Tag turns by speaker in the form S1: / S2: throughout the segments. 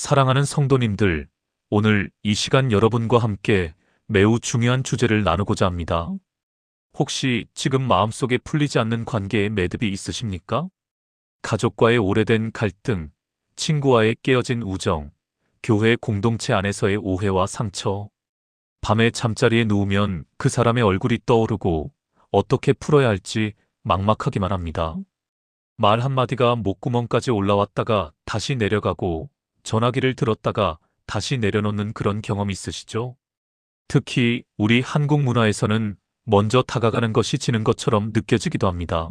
S1: 사랑하는 성도님들, 오늘 이 시간 여러분과 함께 매우 중요한 주제를 나누고자 합니다. 혹시 지금 마음속에 풀리지 않는 관계에 매듭이 있으십니까? 가족과의 오래된 갈등, 친구와의 깨어진 우정, 교회 공동체 안에서의 오해와 상처. 밤에 잠자리에 누우면 그 사람의 얼굴이 떠오르고 어떻게 풀어야 할지 막막하기만 합니다. 말 한마디가 목구멍까지 올라왔다가 다시 내려가고 전화기를 들었다가 다시 내려놓는 그런 경험 있으시죠? 특히 우리 한국 문화에서는 먼저 다가가는 것이 지는 것처럼 느껴지기도 합니다.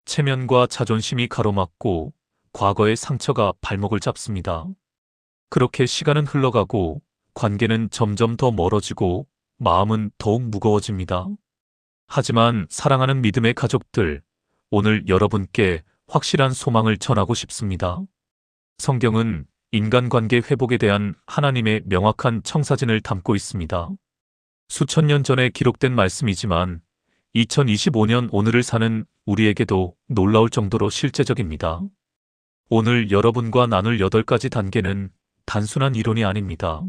S1: 체면과 자존심이 가로막고 과거의 상처가 발목을 잡습니다. 그렇게 시간은 흘러가고 관계는 점점 더 멀어지고 마음은 더욱 무거워집니다. 하지만 사랑하는 믿음의 가족들, 오늘 여러분께 확실한 소망을 전하고 싶습니다. 성경은 인간관계 회복에 대한 하나님의 명확한 청사진을 담고 있습니다. 수천 년 전에 기록된 말씀이지만 2025년 오늘을 사는 우리에게도 놀라울 정도로 실제적입니다. 오늘 여러분과 나눌 8가지 단계는 단순한 이론이 아닙니다.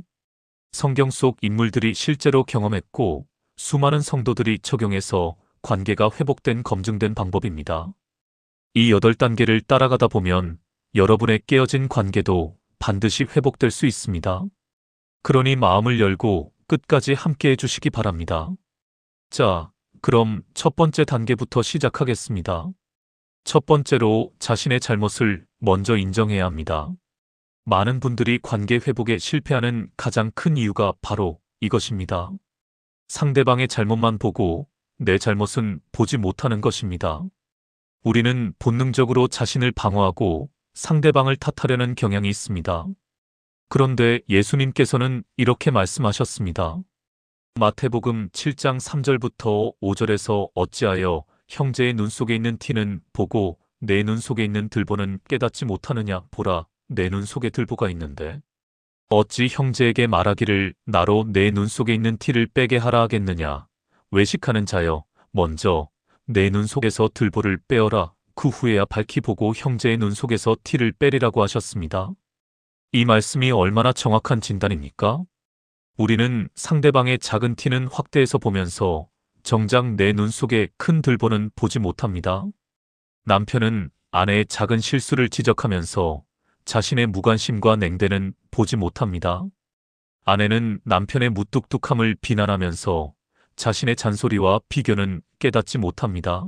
S1: 성경 속 인물들이 실제로 경험했고 수많은 성도들이 적용해서 관계가 회복된 검증된 방법입니다. 이 8단계를 따라가다 보면 여러분의 깨어진 관계도 반드시 회복될 수 있습니다. 그러니 마음을 열고 끝까지 함께 해주시기 바랍니다. 자, 그럼 첫 번째 단계부터 시작하겠습니다. 첫 번째로 자신의 잘못을 먼저 인정해야 합니다. 많은 분들이 관계 회복에 실패하는 가장 큰 이유가 바로 이것입니다. 상대방의 잘못만 보고 내 잘못은 보지 못하는 것입니다. 우리는 본능적으로 자신을 방어하고 상대방을 탓하려는 경향이 있습니다. 그런데 예수님께서는 이렇게 말씀하셨습니다. 마태복음 7장 3절부터 5절에서 어찌하여 형제의 눈 속에 있는 티는 보고 내 눈 속에 있는 들보는 깨닫지 못하느냐. 보라, 내 눈 속에 들보가 있는데 어찌 형제에게 말하기를 나로 내 눈 속에 있는 티를 빼게 하라 하겠느냐. 외식하는 자여, 먼저 내 눈 속에서 들보를 빼어라. 그 후에야 밝히 보고 형제의 눈 속에서 티를 빼리라고 하셨습니다. 이 말씀이 얼마나 정확한 진단입니까? 우리는 상대방의 작은 티는 확대해서 보면서 정작 내 눈 속에 큰 들보는 보지 못합니다. 남편은 아내의 작은 실수를 지적하면서 자신의 무관심과 냉대는 보지 못합니다. 아내는 남편의 무뚝뚝함을 비난하면서 자신의 잔소리와 비교는 깨닫지 못합니다.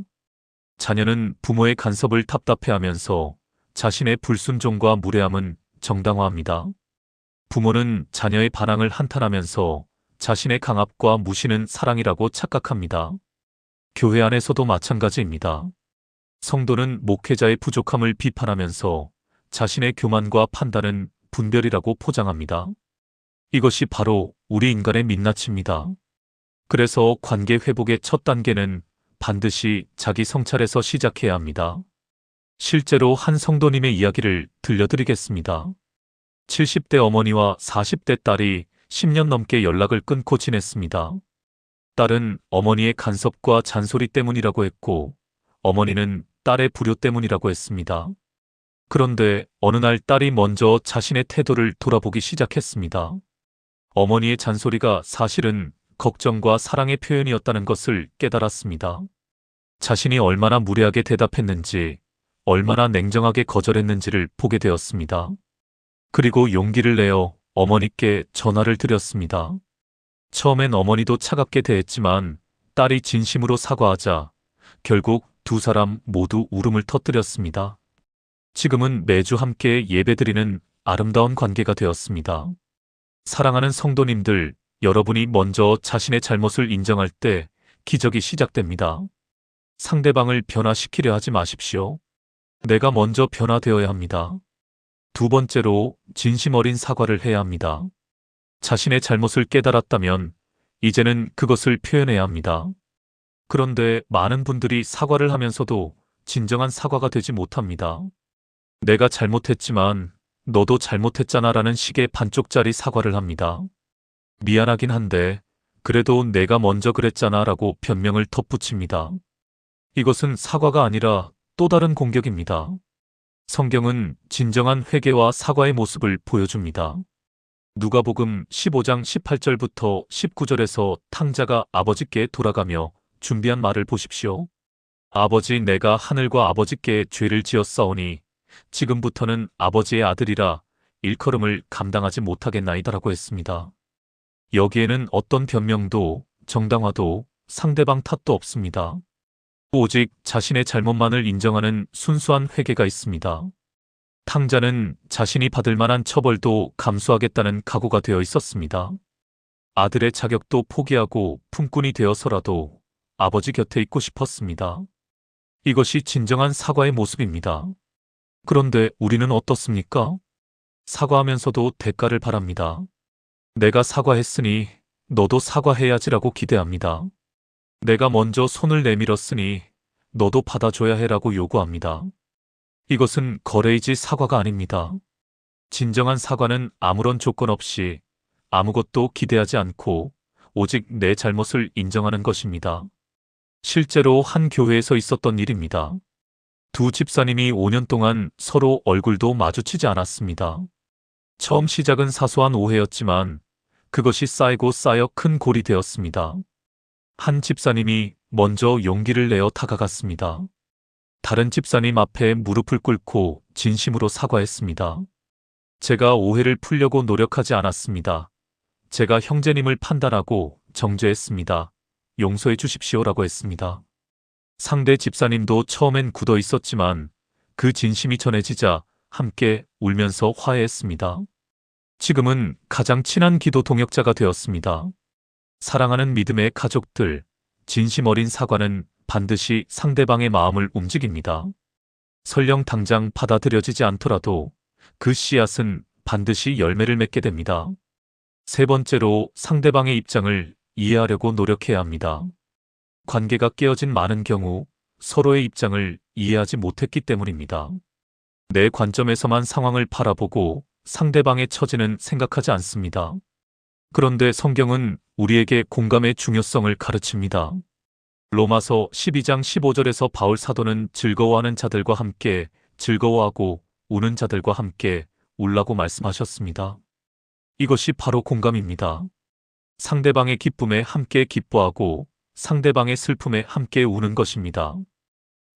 S1: 자녀는 부모의 간섭을 답답해하면서 자신의 불순종과 무례함은 정당화합니다. 부모는 자녀의 반항을 한탄하면서 자신의 강압과 무시는 사랑이라고 착각합니다. 교회 안에서도 마찬가지입니다. 성도는 목회자의 부족함을 비판하면서 자신의 교만과 판단은 분별이라고 포장합니다. 이것이 바로 우리 인간의 민낯입니다. 그래서 관계 회복의 첫 단계는 반드시 자기 성찰에서 시작해야 합니다. 실제로 한 성도님의 이야기를 들려드리겠습니다. 70대 어머니와 40대 딸이 10년 넘게 연락을 끊고 지냈습니다. 딸은 어머니의 간섭과 잔소리 때문이라고 했고 어머니는 딸의 불효 때문이라고 했습니다. 그런데 어느 날 딸이 먼저 자신의 태도를 돌아보기 시작했습니다. 어머니의 잔소리가 사실은 걱정과 사랑의 표현이었다는 것을 깨달았습니다. 자신이 얼마나 무례하게 대답했는지, 얼마나 냉정하게 거절했는지를 보게 되었습니다. 그리고 용기를 내어 어머니께 전화를 드렸습니다. 처음엔 어머니도 차갑게 대했지만 딸이 진심으로 사과하자 결국 두 사람 모두 울음을 터뜨렸습니다. 지금은 매주 함께 예배드리는 아름다운 관계가 되었습니다. 사랑하는 성도님들, 여러분이 먼저 자신의 잘못을 인정할 때 기적이 시작됩니다. 상대방을 변화시키려 하지 마십시오. 내가 먼저 변화되어야 합니다. 두 번째로 진심 어린 사과를 해야 합니다. 자신의 잘못을 깨달았다면 이제는 그것을 표현해야 합니다. 그런데 많은 분들이 사과를 하면서도 진정한 사과가 되지 못합니다. 내가 잘못했지만 너도 잘못했잖아 라는 식의 반쪽짜리 사과를 합니다. 미안하긴 한데 그래도 내가 먼저 그랬잖아 라고 변명을 덧붙입니다. 이것은 사과가 아니라 또 다른 공격입니다. 성경은 진정한 회개와 사과의 모습을 보여줍니다. 누가복음 15장 18절부터 19절에서 탕자가 아버지께 돌아가며 준비한 말을 보십시오. 아버지, 내가 하늘과 아버지께 죄를 지었사오니 지금부터는 아버지의 아들이라 일컬음을 감당하지 못하겠나이다라고 했습니다. 여기에는 어떤 변명도 정당화도 상대방 탓도 없습니다. 오직 자신의 잘못만을 인정하는 순수한 회개가 있습니다. 탕자는 자신이 받을 만한 처벌도 감수하겠다는 각오가 되어 있었습니다. 아들의 자격도 포기하고 품꾼이 되어서라도 아버지 곁에 있고 싶었습니다. 이것이 진정한 사과의 모습입니다. 그런데 우리는 어떻습니까? 사과하면서도 대가를 바랍니다. 내가 사과했으니 너도 사과해야지라고 기대합니다. 내가 먼저 손을 내밀었으니 너도 받아줘야 해라고 요구합니다. 이것은 거래이지 사과가 아닙니다. 진정한 사과는 아무런 조건 없이 아무것도 기대하지 않고 오직 내 잘못을 인정하는 것입니다. 실제로 한 교회에서 있었던 일입니다. 두 집사님이 5년 동안 서로 얼굴도 마주치지 않았습니다. 처음 시작은 사소한 오해였지만 그것이 쌓이고 쌓여 큰 골이 되었습니다. 한 집사님이 먼저 용기를 내어 다가갔습니다. 다른 집사님 앞에 무릎을 꿇고 진심으로 사과했습니다. 제가 오해를 풀려고 노력하지 않았습니다. 제가 형제님을 판단하고 정죄했습니다. 용서해 주십시오라고 했습니다. 상대 집사님도 처음엔 굳어 있었지만 그 진심이 전해지자 함께 울면서 화해했습니다. 지금은 가장 친한 기도 동역자가 되었습니다. 사랑하는 믿음의 가족들, 진심 어린 사과는 반드시 상대방의 마음을 움직입니다. 설령 당장 받아들여지지 않더라도 그 씨앗은 반드시 열매를 맺게 됩니다. 세 번째로 상대방의 입장을 이해하려고 노력해야 합니다. 관계가 깨어진 많은 경우 서로의 입장을 이해하지 못했기 때문입니다. 내 관점에서만 상황을 바라보고 상대방의 처지는 생각하지 않습니다. 그런데 성경은 우리에게 공감의 중요성을 가르칩니다. 로마서 12장 15절에서 바울 사도는 즐거워하는 자들과 함께 즐거워하고 우는 자들과 함께 울라고 말씀하셨습니다. 이것이 바로 공감입니다. 상대방의 기쁨에 함께 기뻐하고 상대방의 슬픔에 함께 우는 것입니다.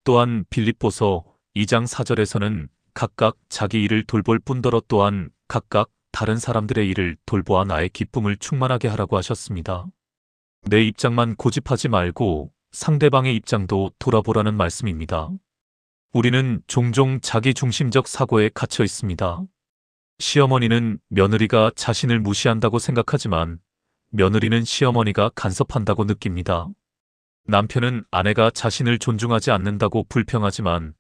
S1: 또한 빌립보서 2장 4절에서는 각각 자기 일을 돌볼 뿐더러 또한 각각 다른 사람들의 일을 돌보아 나의 기쁨을 충만하게 하라고 하셨습니다. 내 입장만 고집하지 말고 상대방의 입장도 돌아보라는 말씀입니다. 우리는 종종 자기중심적 사고에 갇혀 있습니다. 시어머니는 며느리가 자신을 무시한다고 생각하지만 며느리는 시어머니가 간섭한다고 느낍니다. 남편은 아내가 자신을 존중하지 않는다고 불평하지만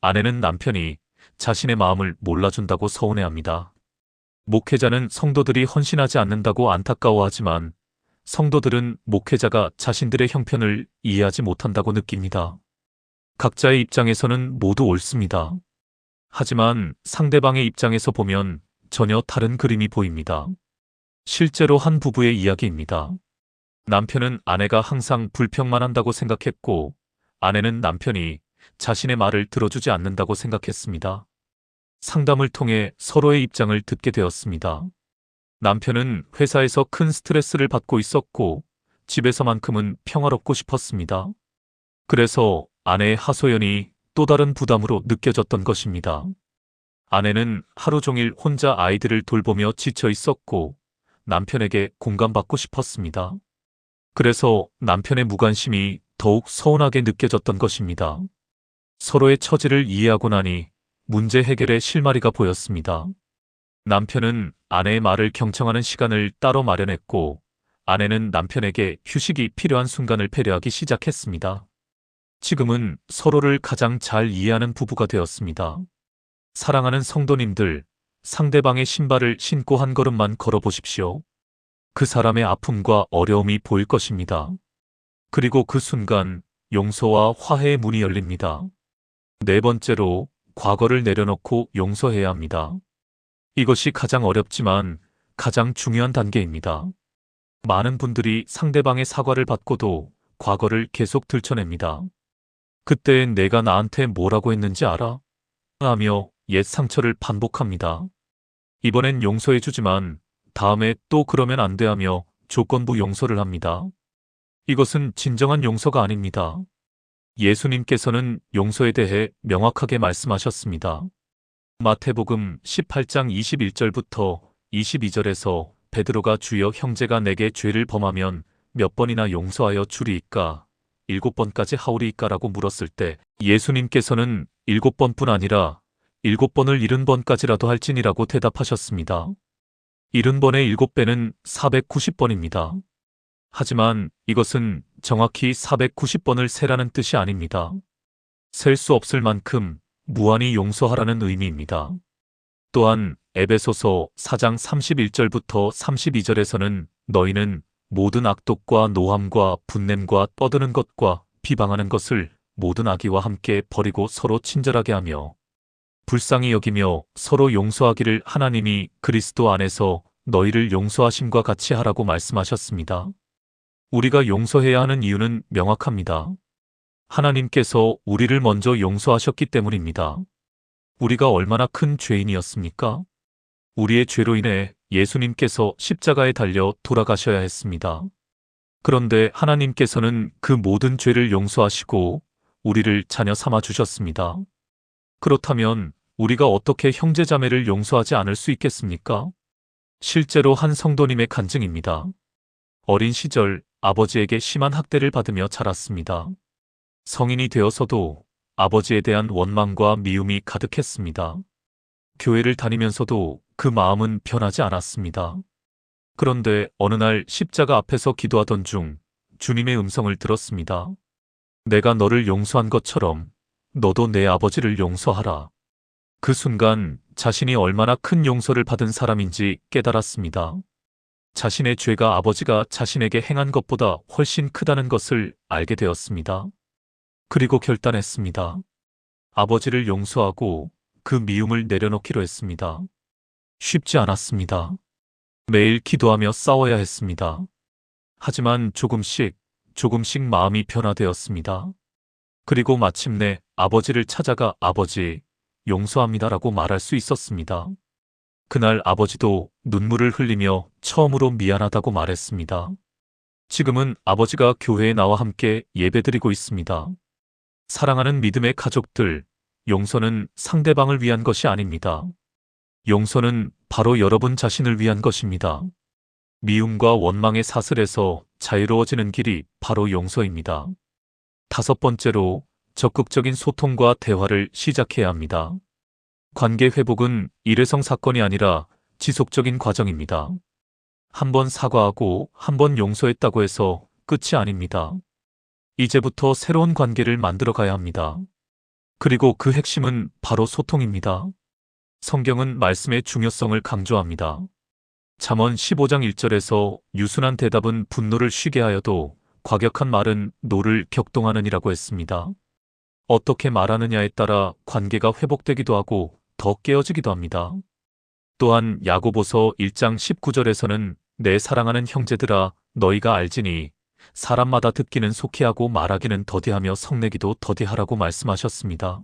S1: 아내는 남편이 자신의 마음을 몰라준다고 서운해합니다. 목회자는 성도들이 헌신하지 않는다고 안타까워하지만 성도들은 목회자가 자신들의 형편을 이해하지 못한다고 느낍니다. 각자의 입장에서는 모두 옳습니다. 하지만 상대방의 입장에서 보면 전혀 다른 그림이 보입니다. 실제로 한 부부의 이야기입니다. 남편은 아내가 항상 불평만 한다고 생각했고 아내는 남편이 자신의 말을 들어주지 않는다고 생각했습니다. 상담을 통해 서로의 입장을 듣게 되었습니다. 남편은 회사에서 큰 스트레스를 받고 있었고 집에서만큼은 평화롭고 싶었습니다. 그래서 아내의 하소연이 또 다른 부담으로 느껴졌던 것입니다. 아내는 하루 종일 혼자 아이들을 돌보며 지쳐 있었고 남편에게 공감받고 싶었습니다. 그래서 남편의 무관심이 더욱 서운하게 느껴졌던 것입니다. 서로의 처지를 이해하고 나니 문제 해결의 실마리가 보였습니다. 남편은 아내의 말을 경청하는 시간을 따로 마련했고 아내는 남편에게 휴식이 필요한 순간을 배려하기 시작했습니다. 지금은 서로를 가장 잘 이해하는 부부가 되었습니다. 사랑하는 성도님들, 상대방의 신발을 신고 한 걸음만 걸어보십시오. 그 사람의 아픔과 어려움이 보일 것입니다. 그리고 그 순간 용서와 화해의 문이 열립니다. 네 번째로 과거를 내려놓고 용서해야 합니다. 이것이 가장 어렵지만 가장 중요한 단계입니다. 많은 분들이 상대방의 사과를 받고도 과거를 계속 들춰냅니다. 그때 내가 나한테 뭐라고 했는지 알아? 하며 옛 상처를 반복합니다. 이번엔 용서해주지만 다음에 또 그러면 안 돼 하며 조건부 용서를 합니다. 이것은 진정한 용서가 아닙니다. 예수님께서는 용서에 대해 명확하게 말씀하셨습니다. 마태복음 18장 21절부터 22절에서 베드로가 주여 형제가 내게 죄를 범하면 몇 번이나 용서하여 주리이까? 7번까지 하오리이까라고 물었을 때 예수님께서는 7번뿐 아니라 7번을 70번까지라도 할지니라고 대답하셨습니다. 70번의 7배는 490번입니다. 하지만 이것은 정확히 490번을 세라는 뜻이 아닙니다. 셀 수 없을 만큼 무한히 용서하라는 의미입니다. 또한 에베소서 4장 31절부터 32절에서는 너희는 모든 악독과 노함과 분냄과 떠드는 것과 비방하는 것을 모든 악의와 함께 버리고 서로 친절하게 하며 불쌍히 여기며 서로 용서하기를 하나님이 그리스도 안에서 너희를 용서하심과 같이 하라고 말씀하셨습니다. 우리가 용서해야 하는 이유는 명확합니다. 하나님께서 우리를 먼저 용서하셨기 때문입니다. 우리가 얼마나 큰 죄인이었습니까? 우리의 죄로 인해 예수님께서 십자가에 달려 돌아가셔야 했습니다. 그런데 하나님께서는 그 모든 죄를 용서하시고 우리를 자녀 삼아 주셨습니다. 그렇다면 우리가 어떻게 형제자매를 용서하지 않을 수 있겠습니까? 실제로 한 성도님의 간증입니다. 어린 시절 아버지에게 심한 학대를 받으며 자랐습니다. 성인이 되어서도 아버지에 대한 원망과 미움이 가득했습니다. 교회를 다니면서도 그 마음은 변하지 않았습니다. 그런데 어느 날 십자가 앞에서 기도하던 중 주님의 음성을 들었습니다. 내가 너를 용서한 것처럼 너도 내 아버지를 용서하라. 그 순간 자신이 얼마나 큰 용서를 받은 사람인지 깨달았습니다. 자신의 죄가 아버지가 자신에게 행한 것보다 훨씬 크다는 것을 알게 되었습니다. 그리고 결단했습니다. 아버지를 용서하고 그 미움을 내려놓기로 했습니다. 쉽지 않았습니다. 매일 기도하며 싸워야 했습니다. 하지만 조금씩 마음이 변화되었습니다. 그리고 마침내 아버지를 찾아가 아버지, 용서합니다라고 말할 수 있었습니다. 그날 아버지도 눈물을 흘리며 처음으로 미안하다고 말했습니다. 지금은 아버지가 교회에 나와 함께 예배드리고 있습니다. 사랑하는 믿음의 가족들, 용서는 상대방을 위한 것이 아닙니다. 용서는 바로 여러분 자신을 위한 것입니다. 미움과 원망의 사슬에서 자유로워지는 길이 바로 용서입니다. 5번째로 적극적인 소통과 대화를 시작해야 합니다. 관계 회복은 일회성 사건이 아니라 지속적인 과정입니다. 한 번 사과하고 한 번 용서했다고 해서 끝이 아닙니다. 이제부터 새로운 관계를 만들어 가야 합니다. 그리고 그 핵심은 바로 소통입니다. 성경은 말씀의 중요성을 강조합니다. 잠언 15장 1절에서 유순한 대답은 분노를 쉬게 하여도 과격한 말은 노를 격동하느니라고 했습니다. 어떻게 말하느냐에 따라 관계가 회복되기도 하고 더 깨어지기도 합니다. 또한 야고보서 1장 19절에서는 내 사랑하는 형제들아 너희가 알지니 사람마다 듣기는 속히 하고 말하기는 더디하며 성내기도 더디하라고 말씀하셨습니다.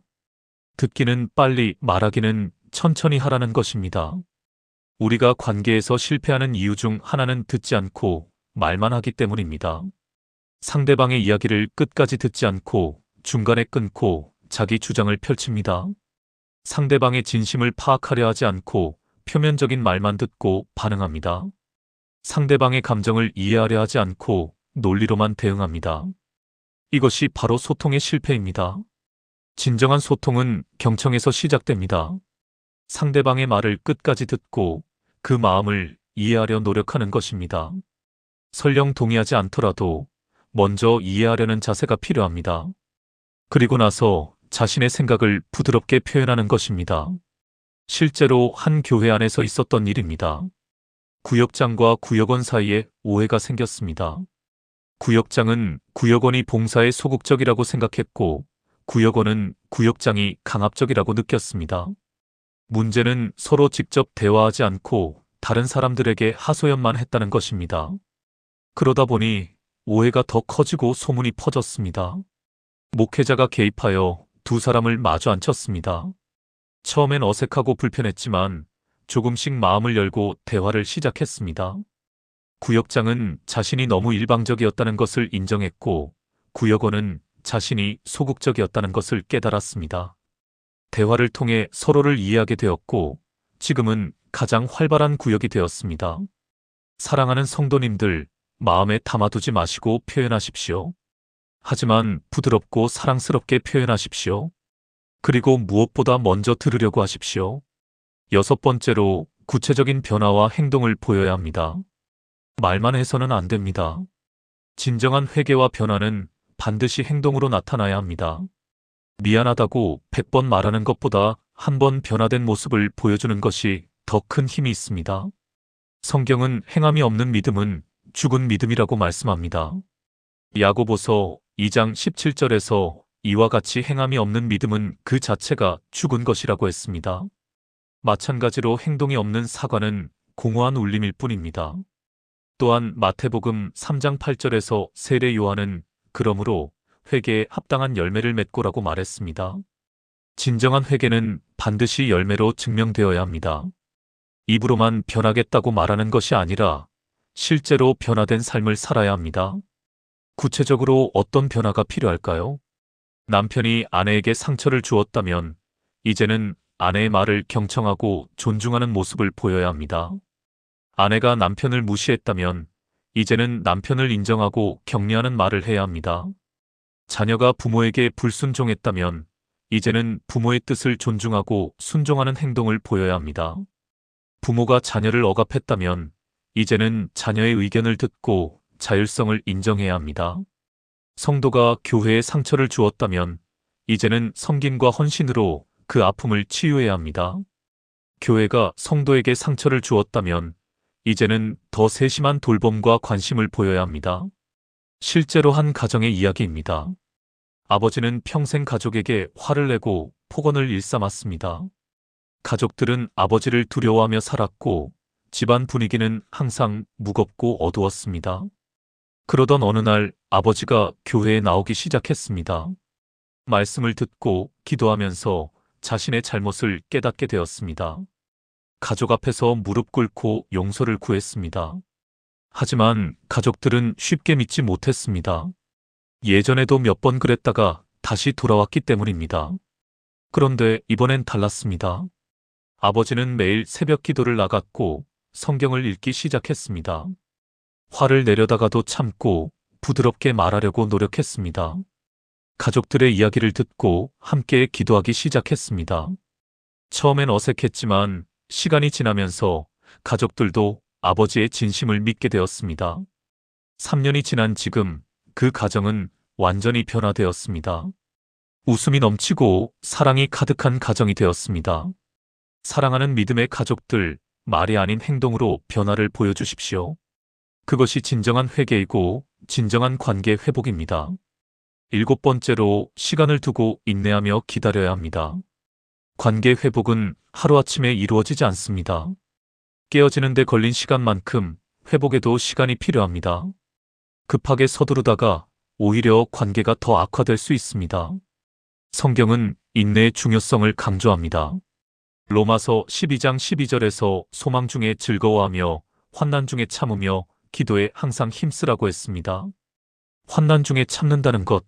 S1: 듣기는 빨리, 말하기는 천천히 하라는 것입니다. 우리가 관계에서 실패하는 이유 중 하나는 듣지 않고 말만 하기 때문입니다. 상대방의 이야기를 끝까지 듣지 않고 중간에 끊고 자기 주장을 펼칩니다. 상대방의 진심을 파악하려 하지 않고 표면적인 말만 듣고 반응합니다. 상대방의 감정을 이해하려 하지 않고 논리로만 대응합니다. 이것이 바로 소통의 실패입니다. 진정한 소통은 경청에서 시작됩니다. 상대방의 말을 끝까지 듣고 그 마음을 이해하려 노력하는 것입니다. 설령 동의하지 않더라도 먼저 이해하려는 자세가 필요합니다. 그리고 나서 자신의 생각을 부드럽게 표현하는 것입니다. 실제로 한 교회 안에서 있었던 일입니다. 구역장과 구역원 사이에 오해가 생겼습니다. 구역장은 구역원이 봉사에 소극적이라고 생각했고 구역원은 구역장이 강압적이라고 느꼈습니다. 문제는 서로 직접 대화하지 않고 다른 사람들에게 하소연만 했다는 것입니다. 그러다 보니 오해가 더 커지고 소문이 퍼졌습니다. 목회자가 개입하여 두 사람을 마주 앉혔습니다. 처음엔 어색하고 불편했지만 조금씩 마음을 열고 대화를 시작했습니다. 구역장은 자신이 너무 일방적이었다는 것을 인정했고, 구역원은 자신이 소극적이었다는 것을 깨달았습니다. 대화를 통해 서로를 이해하게 되었고, 지금은 가장 활발한 구역이 되었습니다. 사랑하는 성도님들, 마음에 담아두지 마시고 표현하십시오. 하지만 부드럽고 사랑스럽게 표현하십시오. 그리고 무엇보다 먼저 들으려고 하십시오. 6번째로 구체적인 변화와 행동을 보여야 합니다. 말만 해서는 안 됩니다. 진정한 회개와 변화는 반드시 행동으로 나타나야 합니다. 미안하다고 100번 말하는 것보다 한 번 변화된 모습을 보여주는 것이 더 큰 힘이 있습니다. 성경은 행함이 없는 믿음은 죽은 믿음이라고 말씀합니다. 야고보서 2장 17절에서 이와 같이 행함이 없는 믿음은 그 자체가 죽은 것이라고 했습니다. 마찬가지로 행동이 없는 사과는 공허한 울림일 뿐입니다. 또한 마태복음 3장 8절에서 세례 요한은 그러므로 회개에 합당한 열매를 맺고라고 말했습니다. 진정한 회개는 반드시 열매로 증명되어야 합니다. 입으로만 변하겠다고 말하는 것이 아니라 실제로 변화된 삶을 살아야 합니다. 구체적으로 어떤 변화가 필요할까요? 남편이 아내에게 상처를 주었다면 이제는 아내의 말을 경청하고 존중하는 모습을 보여야 합니다. 아내가 남편을 무시했다면 이제는 남편을 인정하고 격려하는 말을 해야 합니다. 자녀가 부모에게 불순종했다면 이제는 부모의 뜻을 존중하고 순종하는 행동을 보여야 합니다. 부모가 자녀를 억압했다면 이제는 자녀의 의견을 듣고 자율성을 인정해야 합니다. 성도가 교회에 상처를 주었다면 이제는 섬김과 헌신으로 그 아픔을 치유해야 합니다. 교회가 성도에게 상처를 주었다면 이제는 더 세심한 돌봄과 관심을 보여야 합니다. 실제로 한 가정의 이야기입니다. 아버지는 평생 가족에게 화를 내고 폭언을 일삼았습니다. 가족들은 아버지를 두려워하며 살았고 집안 분위기는 항상 무겁고 어두웠습니다. 그러던 어느 날 아버지가 교회에 나오기 시작했습니다. 말씀을 듣고 기도하면서 자신의 잘못을 깨닫게 되었습니다. 가족 앞에서 무릎 꿇고 용서를 구했습니다. 하지만 가족들은 쉽게 믿지 못했습니다. 예전에도 몇 번 그랬다가 다시 돌아왔기 때문입니다. 그런데 이번엔 달랐습니다. 아버지는 매일 새벽 기도를 나갔고 성경을 읽기 시작했습니다. 화를 내려다가도 참고 부드럽게 말하려고 노력했습니다. 가족들의 이야기를 듣고 함께 기도하기 시작했습니다. 처음엔 어색했지만 시간이 지나면서 가족들도 아버지의 진심을 믿게 되었습니다. 3년이 지난 지금 그 가정은 완전히 변화되었습니다. 웃음이 넘치고 사랑이 가득한 가정이 되었습니다. 사랑하는 믿음의 가족들, 말이 아닌 행동으로 변화를 보여주십시오. 그것이 진정한 회개이고 진정한 관계 회복입니다. 7번째로 시간을 두고 인내하며 기다려야 합니다. 관계 회복은 하루아침에 이루어지지 않습니다. 깨어지는 데 걸린 시간만큼 회복에도 시간이 필요합니다. 급하게 서두르다가 오히려 관계가 더 악화될 수 있습니다. 성경은 인내의 중요성을 강조합니다. 로마서 12장 12절에서 소망 중에 즐거워하며 환난 중에 참으며 기도에 항상 힘쓰라고 했습니다. 환난 중에 참는다는 것,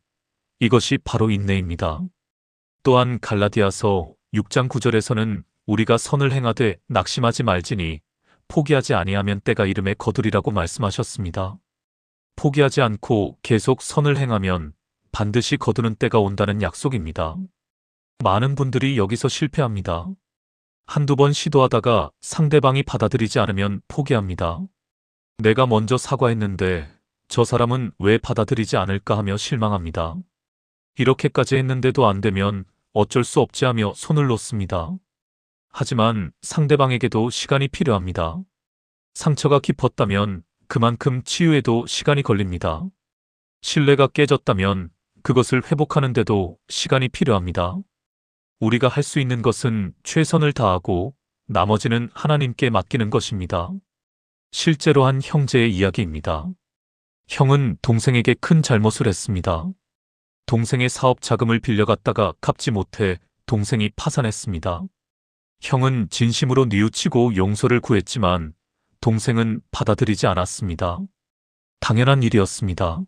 S1: 이것이 바로 인내입니다. 또한 갈라디아서 6장 9절에서는 우리가 선을 행하되 낙심하지 말지니 포기하지 아니하면 때가 이름에 거두리라고 말씀하셨습니다. 포기하지 않고 계속 선을 행하면 반드시 거두는 때가 온다는 약속입니다. 많은 분들이 여기서 실패합니다. 한두 번 시도하다가 상대방이 받아들이지 않으면 포기합니다. 내가 먼저 사과했는데 저 사람은 왜 받아들이지 않을까 하며 실망합니다. 이렇게까지 했는데도 안 되면 어쩔 수 없지 하며 손을 놓습니다. 하지만 상대방에게도 시간이 필요합니다. 상처가 깊었다면 그만큼 치유에도 시간이 걸립니다. 신뢰가 깨졌다면 그것을 회복하는데도 시간이 필요합니다. 우리가 할 수 있는 것은 최선을 다하고 나머지는 하나님께 맡기는 것입니다. 실제로 한 형제의 이야기입니다. 형은 동생에게 큰 잘못을 했습니다. 동생의 사업 자금을 빌려갔다가 갚지 못해 동생이 파산했습니다. 형은 진심으로 뉘우치고 용서를 구했지만 동생은 받아들이지 않았습니다. 당연한 일이었습니다.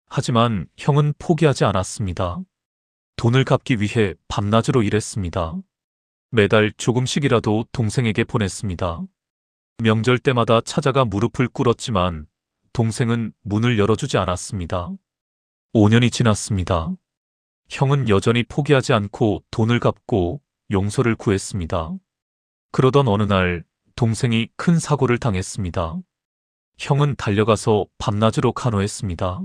S1: 하지만 형은 포기하지 않았습니다. 돈을 갚기 위해 밤낮으로 일했습니다. 매달 조금씩이라도 동생에게 보냈습니다. 명절 때마다 찾아가 무릎을 꿇었지만 동생은 문을 열어주지 않았습니다. 5년이 지났습니다. 형은 여전히 포기하지 않고 돈을 갚고 용서를 구했습니다. 그러던 어느 날 동생이 큰 사고를 당했습니다. 형은 달려가서 밤낮으로 간호했습니다.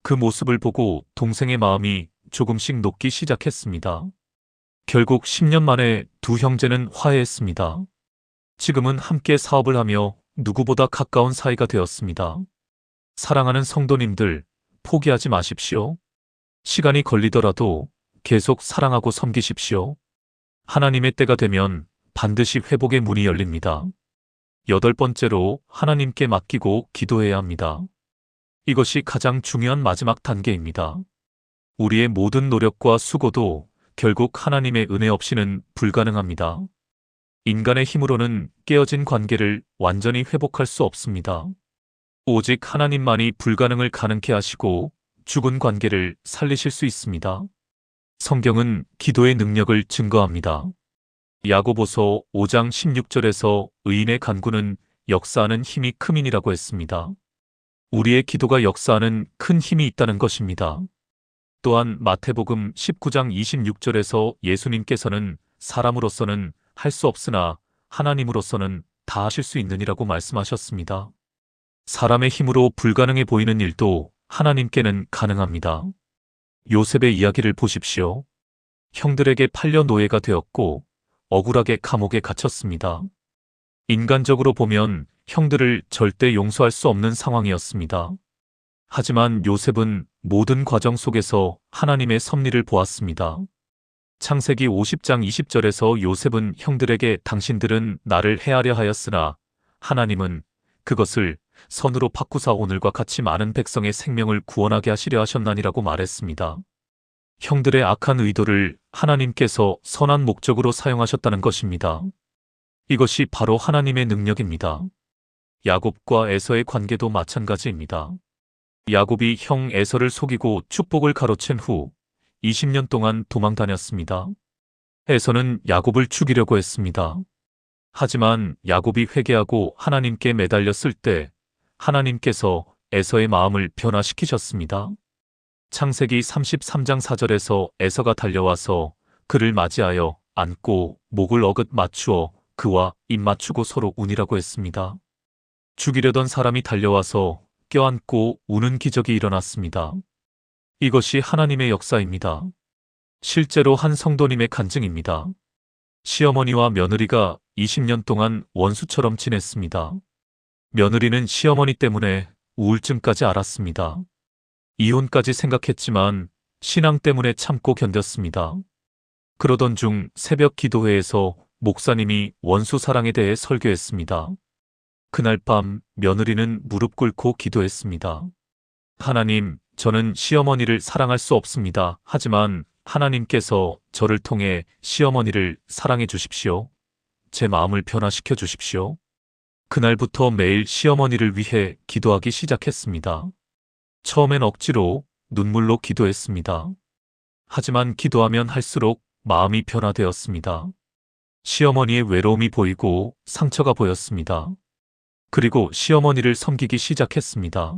S1: 그 모습을 보고 동생의 마음이 조금씩 녹기 시작했습니다. 결국 10년 만에 두 형제는 화해했습니다. 지금은 함께 사업을 하며 누구보다 가까운 사이가 되었습니다. 사랑하는 성도님들, 포기하지 마십시오. 시간이 걸리더라도 계속 사랑하고 섬기십시오. 하나님의 때가 되면 반드시 회복의 문이 열립니다. 8번째로 하나님께 맡기고 기도해야 합니다. 이것이 가장 중요한 마지막 단계입니다. 우리의 모든 노력과 수고도 결국 하나님의 은혜 없이는 불가능합니다. 인간의 힘으로는 깨어진 관계를 완전히 회복할 수 없습니다. 오직 하나님만이 불가능을 가능케 하시고 죽은 관계를 살리실 수 있습니다. 성경은 기도의 능력을 증거합니다. 야고보서 5장 16절에서 의인의 간구는 역사하는 힘이 크민이라고 했습니다. 우리의 기도가 역사하는 큰 힘이 있다는 것입니다. 또한 마태복음 19장 26절에서 예수님께서는 사람으로서는 할 수 없으나 하나님으로서는 다 하실 수 있느니라고 말씀하셨습니다. 사람의 힘으로 불가능해 보이는 일도 하나님께는 가능합니다. 요셉의 이야기를 보십시오. 형들에게 팔려 노예가 되었고 억울하게 감옥에 갇혔습니다. 인간적으로 보면 형들을 절대 용서할 수 없는 상황이었습니다. 하지만 요셉은 모든 과정 속에서 하나님의 섭리를 보았습니다. 창세기 50장 20절에서 요셉은 형들에게 당신들은 나를 해하려 하였으나 하나님은 그것을 선으로 바꾸사 오늘과 같이 많은 백성의 생명을 구원하게 하시려 하셨나니라고 말했습니다. 형들의 악한 의도를 하나님께서 선한 목적으로 사용하셨다는 것입니다. 이것이 바로 하나님의 능력입니다. 야곱과 에서의 관계도 마찬가지입니다. 야곱이 형 에서를 속이고 축복을 가로챈 후 20년 동안 도망 다녔습니다. 에서는 야곱을 죽이려고 했습니다. 하지만 야곱이 회개하고 하나님께 매달렸을 때 하나님께서 에서의 마음을 변화시키셨습니다. 창세기 33장 4절에서 에서가 달려와서 그를 맞이하여 안고 목을 어긋 맞추어 그와 입 맞추고 서로 운이라고 했습니다. 죽이려던 사람이 달려와서 껴안고 우는 기적이 일어났습니다. 이것이 하나님의 역사입니다. 실제로 한 성도님의 간증입니다. 시어머니와 며느리가 20년 동안 원수처럼 지냈습니다. 며느리는 시어머니 때문에 우울증까지 앓았습니다. 이혼까지 생각했지만 신앙 때문에 참고 견뎠습니다. 그러던 중 새벽 기도회에서 목사님이 원수 사랑에 대해 설교했습니다. 그날 밤 며느리는 무릎 꿇고 기도했습니다. 하나님, 저는 시어머니를 사랑할 수 없습니다. 하지만 하나님께서 저를 통해 시어머니를 사랑해 주십시오. 제 마음을 변화시켜 주십시오. 그날부터 매일 시어머니를 위해 기도하기 시작했습니다. 처음엔 억지로 눈물로 기도했습니다. 하지만 기도하면 할수록 마음이 변화되었습니다. 시어머니의 외로움이 보이고 상처가 보였습니다. 그리고 시어머니를 섬기기 시작했습니다.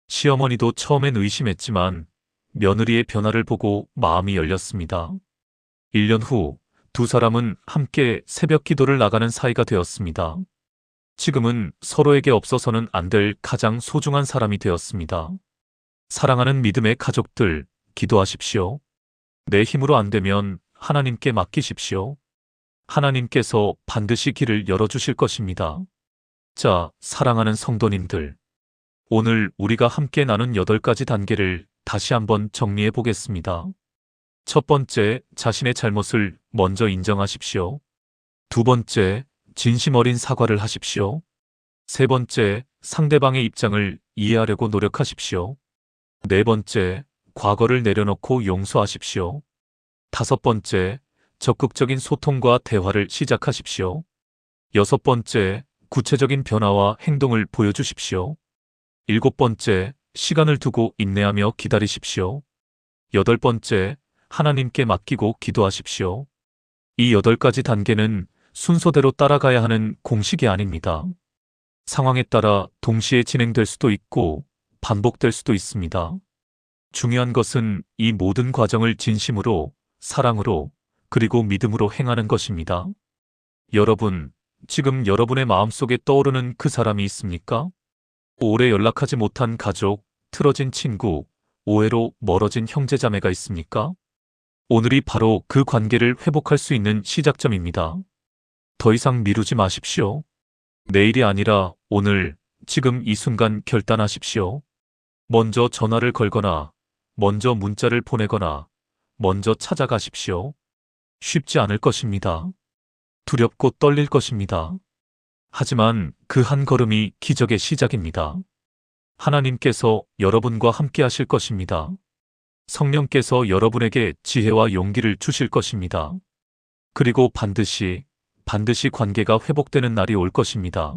S1: 시어머니도 처음엔 의심했지만 며느리의 변화를 보고 마음이 열렸습니다. 1년 후 두 사람은 함께 새벽 기도를 나가는 사이가 되었습니다. 지금은 서로에게 없어서는 안 될 가장 소중한 사람이 되었습니다. 사랑하는 믿음의 가족들, 기도하십시오. 내 힘으로 안 되면 하나님께 맡기십시오. 하나님께서 반드시 길을 열어주실 것입니다. 자, 사랑하는 성도님들. 오늘 우리가 함께 나눈 8가지 단계를 다시 한번 정리해 보겠습니다. 첫 번째, 자신의 잘못을 먼저 인정하십시오. 두 번째, 진심 어린 사과를 하십시오. 세 번째, 상대방의 입장을 이해하려고 노력하십시오. 네 번째, 과거를 내려놓고 용서하십시오. 다섯 번째, 적극적인 소통과 대화를 시작하십시오. 6번째, 구체적인 변화와 행동을 보여주십시오. 7번째, 시간을 두고 인내하며 기다리십시오. 8번째, 하나님께 맡기고 기도하십시오. 이 8가지 단계는 순서대로 따라가야 하는 공식이 아닙니다. 상황에 따라 동시에 진행될 수도 있고 반복될 수도 있습니다. 중요한 것은 이 모든 과정을 진심으로, 사랑으로, 그리고 믿음으로 행하는 것입니다. 여러분, 지금 여러분의 마음속에 떠오르는 그 사람이 있습니까? 오래 연락하지 못한 가족, 틀어진 친구, 오해로 멀어진 형제자매가 있습니까? 오늘이 바로 그 관계를 회복할 수 있는 시작점입니다. 더 이상 미루지 마십시오. 내일이 아니라 오늘, 지금 이 순간 결단하십시오. 먼저 전화를 걸거나, 먼저 문자를 보내거나, 먼저 찾아가십시오. 쉽지 않을 것입니다. 두렵고 떨릴 것입니다. 하지만 그 한 걸음이 기적의 시작입니다. 하나님께서 여러분과 함께 하실 것입니다. 성령께서 여러분에게 지혜와 용기를 주실 것입니다. 그리고 반드시 관계가 회복되는 날이 올 것입니다.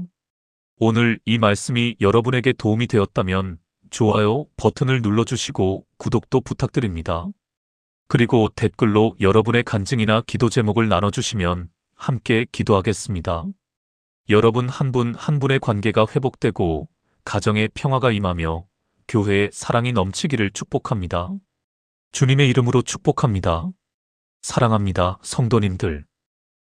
S1: 오늘 이 말씀이 여러분에게 도움이 되었다면 좋아요 버튼을 눌러주시고 구독도 부탁드립니다. 그리고 댓글로 여러분의 간증이나 기도 제목을 나눠주시면 함께 기도하겠습니다. 여러분 한 분 한 분의 관계가 회복되고 가정에 평화가 임하며 교회에 사랑이 넘치기를 축복합니다. 주님의 이름으로 축복합니다. 사랑합니다, 성도님들.